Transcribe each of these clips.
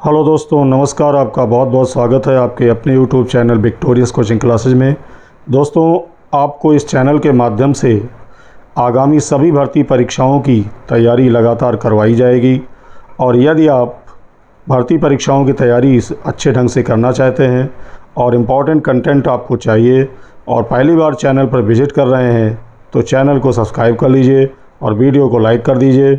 Hello दोस्तों, नमस्कार। आपका बहुत बहुत स्वागत है आपके अपने YouTube channel victorious coaching classes में। दोस्तों, आपको इस चैनल के माध्यम से आगामी सभी भर्ती परीक्षाओं की तैयारी लगातार करवाई जाएगी। और यदि आप भर्ती परीक्षाओं की तैयारी अच्छे ढंग से करना चाहते हैं और इम्पॉर्टेंट कंटेंट आपको चाहिए और पहली बार चैनल पर विजिट कर रहे हैं तो चैनल को सब्सक्राइब कर लीजिए और वीडियो को लाइक कर दीजिए।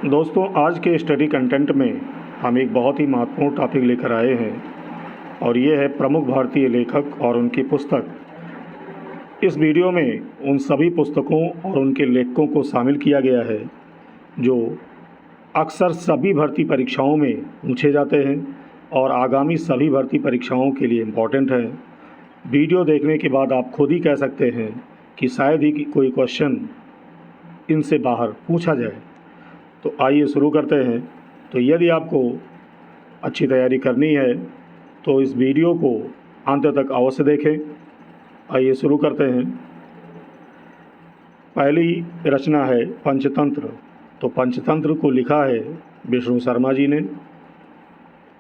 दोस्तों, आज के स्टडी कंटेंट में हम एक बहुत ही महत्वपूर्ण टॉपिक लेकर आए हैं और ये है प्रमुख भारतीय लेखक और उनकी पुस्तक। इस वीडियो में उन सभी पुस्तकों और उनके लेखकों को शामिल किया गया है जो अक्सर सभी भर्ती परीक्षाओं में पूछे जाते हैं और आगामी सभी भर्ती परीक्षाओं के लिए इम्पॉर्टेंट हैं। वीडियो देखने के बाद आप खुद ही कह सकते हैं कि शायद ही कोई क्वेश्चन इनसे बाहर पूछा जाए। तो आइए शुरू करते हैं। तो यदि आपको अच्छी तैयारी करनी है तो इस वीडियो को अंत तक अवश्य देखें। आइए शुरू करते हैं। पहली रचना है पंचतंत्र। तो पंचतंत्र को लिखा है विष्णु शर्मा जी ने।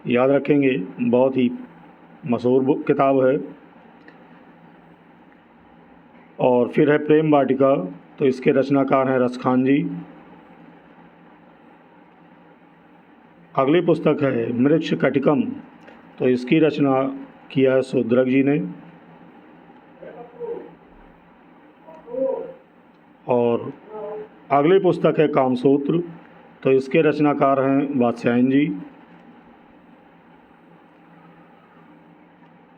याद रखेंगे, बहुत ही मशहूर किताब है। और फिर है प्रेम वाटिका। तो इसके रचनाकार हैं रसखान जी। अगली पुस्तक है मृक्ष कटिकम। तो इसकी रचना किया है शूद्रक जी ने। और अगली पुस्तक है कामसूत्र। तो इसके रचनाकार हैं वात्स्यायन जी।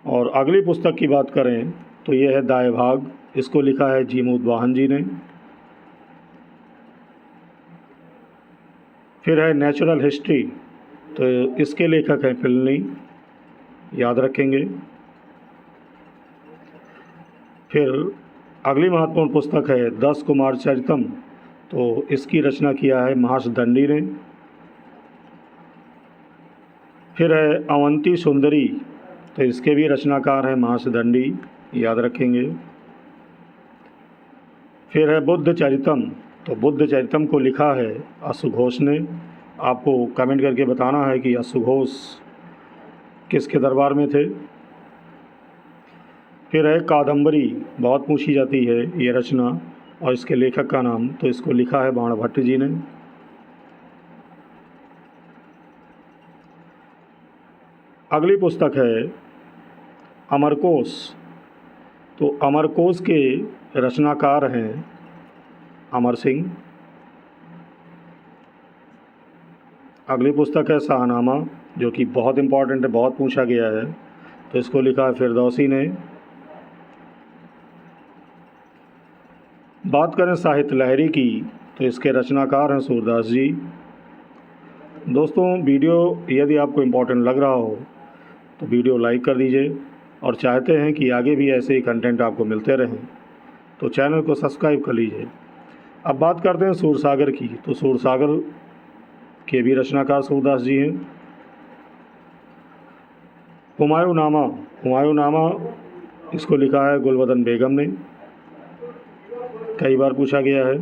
और अगली पुस्तक की बात करें तो यह है दाय भाग। इसको लिखा है जीमूतवाहन जी ने। फिर है नेचुरल हिस्ट्री। तो इसके लेखक हैं फिल्नी। याद रखेंगे। फिर अगली महत्वपूर्ण पुस्तक है 10 कुमार चरितम। तो इसकी रचना किया है महर्ष दंडी ने। फिर है अवंती सुंदरी। तो इसके भी रचनाकार हैं महर्ष दंडी। याद रखेंगे। फिर है बुद्ध चरितम। तो बुद्ध चरितम को लिखा है अश्वघोष ने। आपको कमेंट करके बताना है कि अश्वघोष किसके दरबार में थे। फिर है कादम्बरी। बहुत पूछी जाती है ये रचना और इसके लेखक का नाम। तो इसको लिखा है बाणभट्ट जी ने। अगली पुस्तक है अमरकोश। तो अमरकोश के रचनाकार हैं अमर सिंह। अगली पुस्तक है शाहनामा, जो कि बहुत इम्पॉर्टेंट है, बहुत पूछा गया है। तो इसको लिखा है फिरदौसी ने। बात करें साहित्य लहरी की तो इसके रचनाकार हैं सूरदास जी। दोस्तों, वीडियो यदि आपको इम्पोर्टेंट लग रहा हो तो वीडियो लाइक कर दीजिए और चाहते हैं कि आगे भी ऐसे ही कंटेंट आपको मिलते रहें तो चैनल को सब्सक्राइब कर लीजिए। अब बात करते हैं सूरसागर की। तो सूरसागर के भी रचनाकार सूरदास जी हैं। हुमायूं नामा। हुमायूं नामा इसको लिखा है गुलबदन बेगम ने। कई बार पूछा गया है।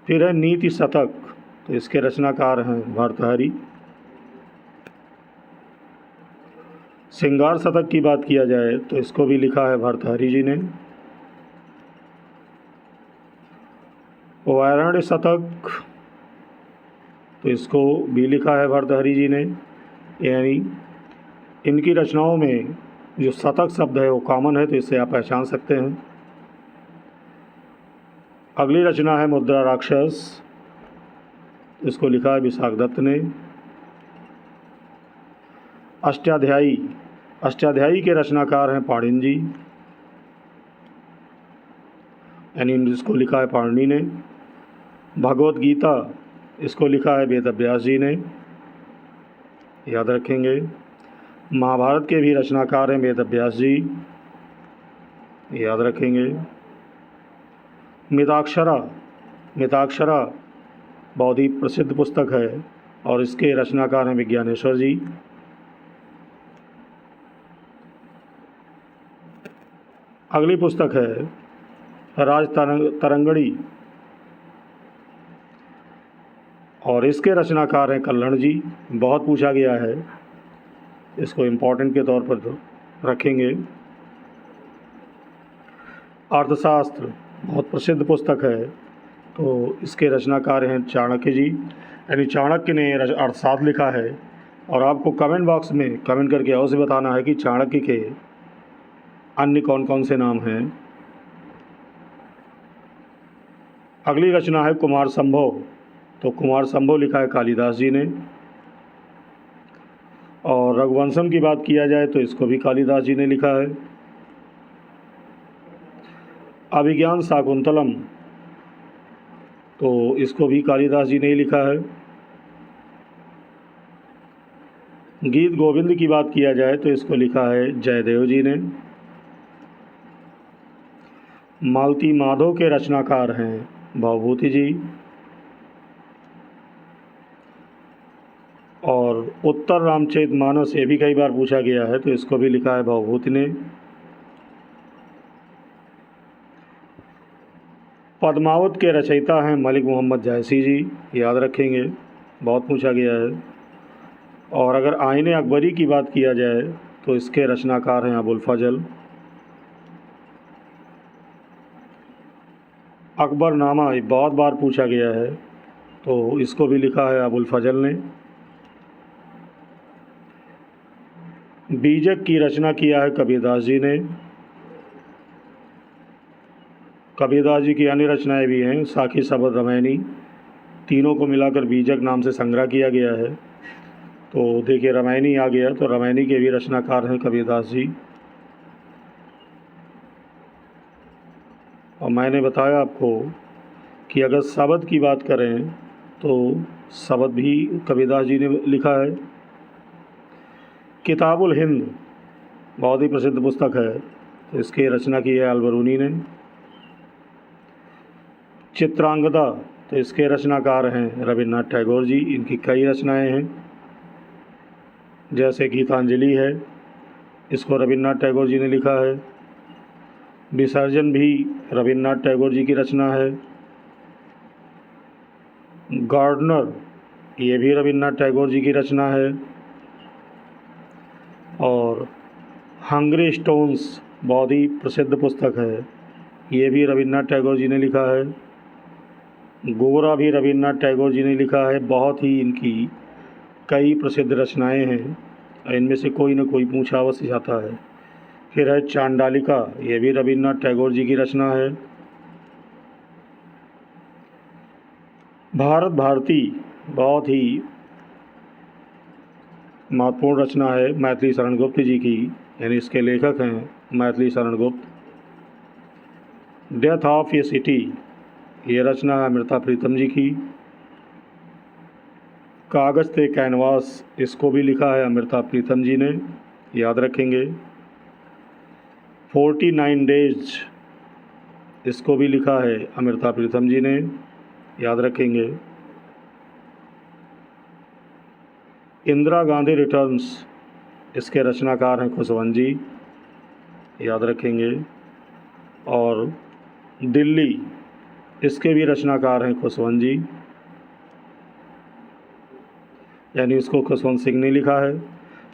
फिर है नीति शतक। तो इसके रचनाकार हैं भर्तृहरि। श्रृंगार शतक की बात किया जाए तो इसको भी लिखा है भर्तृहरि जी ने। वाराणसी शतक। तो इसको भी लिखा है भर्तृहरि जी ने। यानी इनकी रचनाओं में जो शतक शब्द है वो कॉमन है, तो इससे आप पहचान सकते हैं। अगली रचना है मुद्रा राक्षस। इसको लिखा है विशाख दत्त ने। अष्टाध्यायी। अष्टाध्यायी के रचनाकार हैं पाणिनि जी। यानी इसको लिखा है पाणिनि ने। भगवत गीता इसको लिखा है वेद व्यास जी ने। याद रखेंगे। महाभारत के भी रचनाकार हैं वेद व्यास जी। याद रखेंगे। मिताक्षरा। मिताक्षरा बहुत ही प्रसिद्ध पुस्तक है और इसके रचनाकार हैं विज्ञानेश्वर जी। अगली पुस्तक है राज तरंगणी। और इसके रचनाकार हैं कल्हण जी, बहुत पूछा गया है, इसको इम्पोर्टेंट के तौर पर तो रखेंगे। अर्थशास्त्र बहुत प्रसिद्ध पुस्तक है, तो इसके रचनाकार हैं चाणक्य जी, यानी चाणक्य ने अर्थशास्त्र लिखा है। और आपको कमेंट बॉक्स में कमेंट करके अवश्य बताना है कि चाणक्य के अन्य कौन कौन से नाम हैं। अगली रचना है कुमार संभव, तो कुमार संभव लिखा है कालिदास जी ने। और रघुवंशम की बात किया जाए तो इसको भी कालिदास जी ने लिखा है। अभिज्ञान शाकुंतलम, तो इसको भी कालिदास जी ने ही लिखा है। गीत गोविंद की बात किया जाए तो इसको लिखा है जयदेव जी ने। मालती माधव के रचनाकार हैं भवभूति जी। और उत्तर रामचरितमानस ये भी कई बार पूछा गया है, तो इसको भी लिखा है भवभूति ने। पद्मावत के रचयिता हैं मलिक मोहम्मद जायसी जी, याद रखेंगे, बहुत पूछा गया है। और अगर आईने अकबरी की बात किया जाए तो इसके रचनाकार हैं अबुल फजल। अकबरनामा बहुत बार पूछा गया है, तो इसको भी लिखा है अबुल फजल ने। बीजक की रचना किया है कबीरदास जी ने। कबीरदास जी की अन्य रचनाएं भी हैं, साखी शबद रामायणी, तीनों को मिलाकर बीजक नाम से संग्रह किया गया है। तो देखिए रामायणी आ गया, तो रामायणी के भी रचनाकार हैं कबीरदास जी। और मैंने बताया आपको कि अगर शबद की बात करें तो शबद भी कबीरदास जी ने लिखा है। किताबुल हिंद बहुत ही प्रसिद्ध पुस्तक है, तो इसकी रचना की है अलबरूनी ने। चित्रांगदा, तो इसके रचनाकार हैं रविन्द्रनाथ टैगोर जी, इनकी कई रचनाएं हैं, जैसे गीतांजलि है, इसको रविन्द्रनाथ टैगोर जी ने लिखा है। विसर्जन भी रविन्द्रनाथ टैगोर जी की रचना है। गार्डनर, ये भी रविन्द्रनाथ टैगोर जी की रचना है। और हंग्री स्टोन्स बहुत ही प्रसिद्ध पुस्तक है, ये भी रविन्द्रनाथ टैगोर जी ने लिखा है। गोरा भी रविन्द्रनाथ टैगोर जी ने लिखा है। बहुत ही इनकी कई प्रसिद्ध रचनाएं हैं, इनमें से कोई न कोई पूछा अवश्य जाता है। फिर है चांडालिका, ये भी रविन्द्रनाथ टैगोर जी की रचना है। भारत भारती बहुत ही महत्वपूर्ण रचना है मैथिली शरण गुप्त जी की, यानी इसके लेखक हैं Maithili Sharan Gupt. Death of A city, ये रचना है अमृता प्रीतम जी की। कागज़ पे कैनवास, इसको भी लिखा है अमृता प्रीतम जी ने, याद रखेंगे। 49 डेज, इसको भी लिखा है अमृता प्रीतम जी ने, याद रखेंगे। इंदिरा गांधी रिटर्न्स, इसके रचनाकार हैं खुशवंत जी, याद रखेंगे। और दिल्ली, इसके भी रचनाकार हैं खुशवंत जी, यानी इसको खुशवंत सिंह ने लिखा है।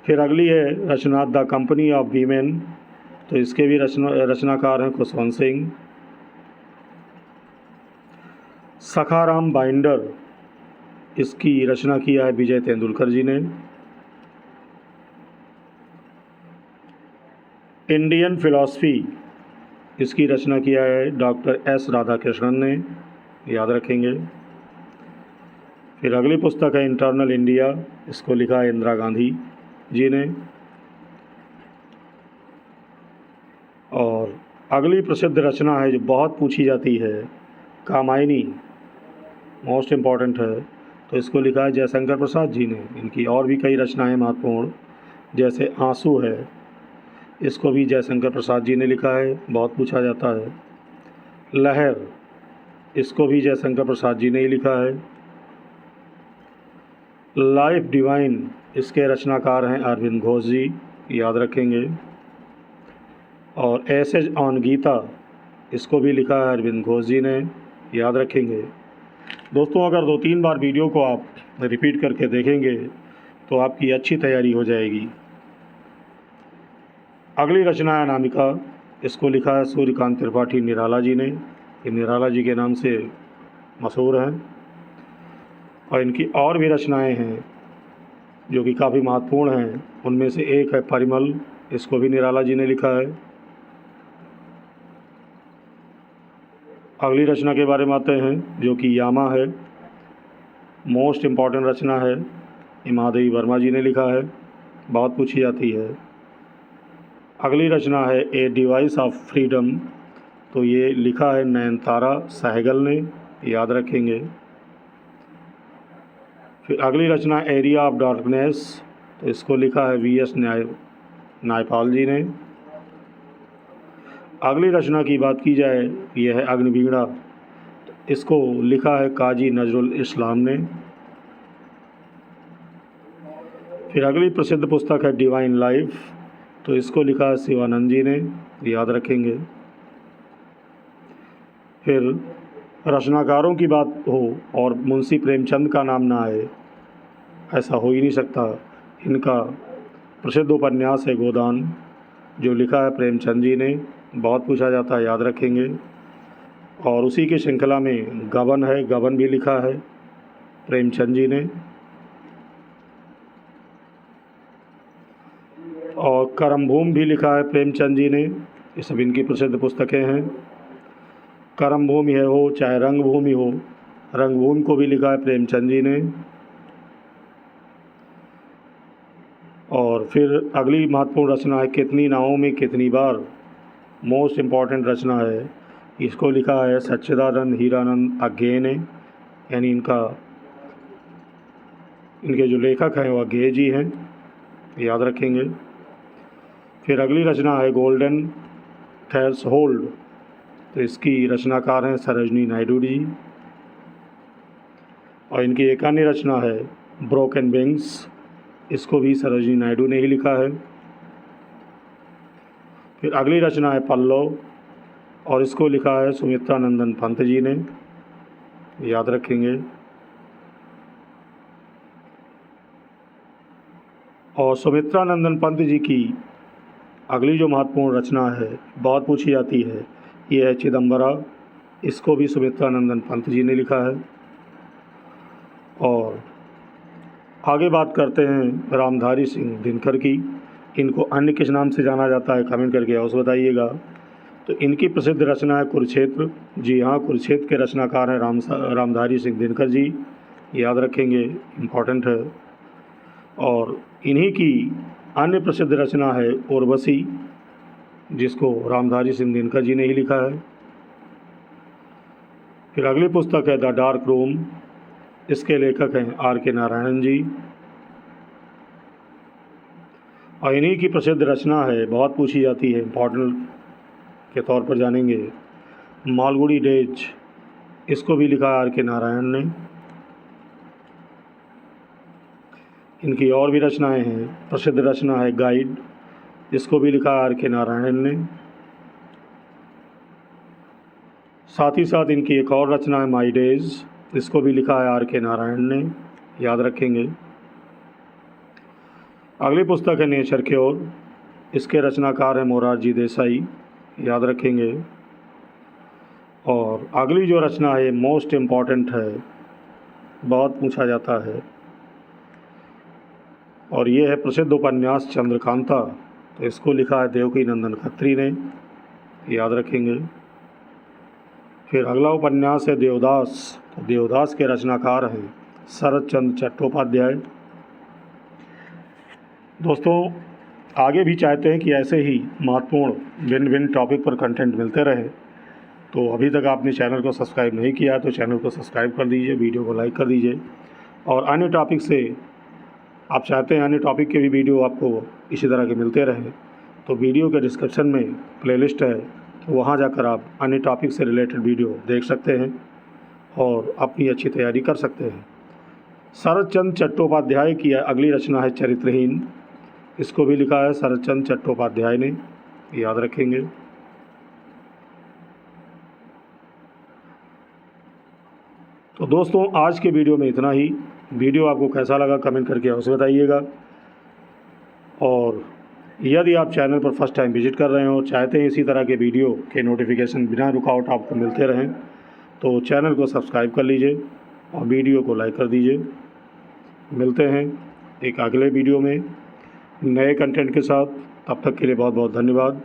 फिर अगली है रचना द कंपनी ऑफ वीमेन, तो इसके भी रचनाकार हैं खुशवंत सिंह। सखाराम बाइंडर, इसकी रचना किया है विजय तेंदुलकर जी ने। इंडियन फिलॉसफी, इसकी रचना किया है डॉक्टर एस राधाकृष्णन ने, याद रखेंगे। फिर अगली पुस्तक है इंटरनल इंडिया, इसको लिखा है इंदिरा गांधी जी ने। और अगली प्रसिद्ध रचना है जो बहुत पूछी जाती है, कामायनी, मोस्ट इम्पॉर्टेंट है, तो इसको लिखा है जयशंकर प्रसाद जी ने। इनकी और भी कई रचनाएं महत्वपूर्ण, जैसे आंसू है, इसको भी जयशंकर प्रसाद जी ने लिखा है, बहुत पूछा जाता है। लहर, इसको भी जयशंकर प्रसाद जी ने ही लिखा है। लाइफ डिवाइन, इसके रचनाकार हैं अरविंद घोष जी, याद रखेंगे। और एसेज ऑन गीता, इसको भी लिखा है अरविंद घोष जी ने, याद रखेंगे। दोस्तों अगर 2-3 बार वीडियो को आप रिपीट करके देखेंगे तो आपकी अच्छी तैयारी हो जाएगी। अगली रचना है अनामिका। इसको लिखा है सूर्यकांत त्रिपाठी निराला जी ने। ये निराला जी के नाम से मशहूर हैं और इनकी और भी रचनाएं हैं जो कि काफ़ी महत्वपूर्ण हैं। उनमें से एक है परिमल। इसको भी निराला जी ने लिखा है। अगली रचना के बारे में आते हैं जो कि यामा है। मोस्ट इम्पॉर्टेंट रचना है। ये महादेवी वर्मा जी ने लिखा है, बहुत पूछी जाती है। अगली रचना है ए डिवाइस ऑफ फ्रीडम। तो ये लिखा है नयनतारा सहगल ने, याद रखेंगे। फिर अगली रचना एरिया ऑफ डार्कनेस। तो इसको लिखा है वी.एस. नायपाल जी ने। अगली रचना की बात की जाए, यह है अग्निवीणा। इसको लिखा है काजी नजरुल इस्लाम ने। फिर अगली प्रसिद्ध पुस्तक है डिवाइन लाइफ। तो इसको लिखा है शिवानंद जी ने, याद रखेंगे। फिर रचनाकारों की बात हो और मुंशी प्रेमचंद का नाम ना आए, ऐसा हो ही नहीं सकता। इनका प्रसिद्ध उपन्यास है गोदान, जो लिखा है प्रेमचंद जी ने, बहुत पूछा जाता है, याद रखेंगे। और उसी की श्रृंखला में गबन है, गबन भी लिखा है प्रेमचंद जी ने। और करमभूमि भी लिखा है प्रेमचंद जी ने। ये सब इनकी प्रसिद्ध पुस्तकें हैं। करमभूमि है हो चाहे रंगभूमि हो, रंगभूमि को भी लिखा है प्रेमचंद जी ने। और फिर अगली महत्वपूर्ण रचना है कितनी नावों में कितनी बार। मोस्ट इम्पॉर्टेंट रचना है। इसको लिखा है सच्चिदानंद हीरानंद अज्ञे ने, यानी इनके जो लेखक हैं वो अज्ञे जी हैं, याद रखेंगे। फिर अगली रचना है गोल्डन थ्रेशोल्ड। तो इसकी रचनाकार हैं सरोजिनी नायडू जी। और इनकी एक अन्य रचना है ब्रोकन विंग्स। इसको भी सरोजिनी नायडू ने ही लिखा है। फिर अगली रचना है पल्लव, और इसको लिखा है सुमित्रा नंदन पंत जी ने, याद रखेंगे। और सुमित्रा नंदन पंत जी की अगली जो महत्वपूर्ण रचना है, बहुत पूछी जाती है, ये है चिदम्बरा। इसको भी सुमित्रा नंदन पंत जी ने लिखा है। और आगे बात करते हैं रामधारी सिंह दिनकर की। इनको अन्य किस नाम से जाना जाता है, कमेंट करके अवश्य बताइएगा। तो इनकी प्रसिद्ध रचना है कुरुक्षेत्र। जी हाँ, कुरुक्षेत्र के रचनाकार हैं रामधारी सिंह दिनकर जी, याद रखेंगे, इम्पॉर्टेंट है। और इन्हीं की अन्य प्रसिद्ध रचना है उर्वशी, जिसको रामधारी सिंह दिनकर जी ने ही लिखा है। फिर अगली पुस्तक है द डार्क रूम। इसके लेखक हैं R.K. नारायणन जी। और इन्हीं की प्रसिद्ध रचना है, बहुत पूछी जाती है, इम्पॉर्टेंट के तौर पर जानेंगे, मालगुडी डेज। इसको भी लिखा है R.K. नारायण ने। इनकी और भी रचनाएं हैं। प्रसिद्ध रचना है गाइड। इसको भी लिखा है R.K. नारायण ने। साथ ही साथ इनकी एक और रचना है माई डेज। इसको भी लिखा है R.K. नारायण ने, याद रखेंगे। अगली पुस्तक है नेचर क्योर। इसके रचनाकार हैं मोरारजी देसाई, याद रखेंगे। और अगली जो रचना है मोस्ट इम्पॉर्टेंट है, बहुत पूछा जाता है, और ये है प्रसिद्ध उपन्यास चंद्रकांता। तो इसको लिखा है देवकी नंदन खत्री ने, याद रखेंगे। फिर अगला उपन्यास है देवदास। तो देवदास के रचनाकार हैं शरत चंद्र चट्टोपाध्याय। दोस्तों आगे भी चाहते हैं कि ऐसे ही महत्वपूर्ण भिन्न भिन्न टॉपिक पर कंटेंट मिलते रहे। तो अभी तक आपने चैनल को सब्सक्राइब नहीं किया तो चैनल को सब्सक्राइब कर दीजिए, वीडियो को लाइक कर दीजिए। और अन्य टॉपिक से आप चाहते हैं अन्य टॉपिक के भी वीडियो आपको इसी तरह के मिलते रहें, तो वीडियो के डिस्क्रिप्शन में प्लेलिस्ट है, तो वहाँ जाकर आप अन्य टॉपिक से रिलेटेड वीडियो देख सकते हैं और अपनी अच्छी तैयारी कर सकते हैं। शरत चंद्र चट्टोपाध्याय की अगली रचना है चरित्रहीन। इसको भी लिखा है शरत चंद्र चट्टोपाध्याय ने, याद रखेंगे। तो दोस्तों आज के वीडियो में इतना ही। वीडियो आपको कैसा लगा कमेंट करके अवश्य बताइएगा। और यदि आप चैनल पर फर्स्ट टाइम विजिट कर रहे हो और चाहते हैं इसी तरह के वीडियो के नोटिफिकेशन बिना रुकावट आपको मिलते रहें तो चैनल को सब्सक्राइब कर लीजिए और वीडियो को लाइक कर दीजिए। मिलते हैं एक अगले वीडियो में नए कंटेंट के साथ। तब तक के लिए बहुत बहुत धन्यवाद।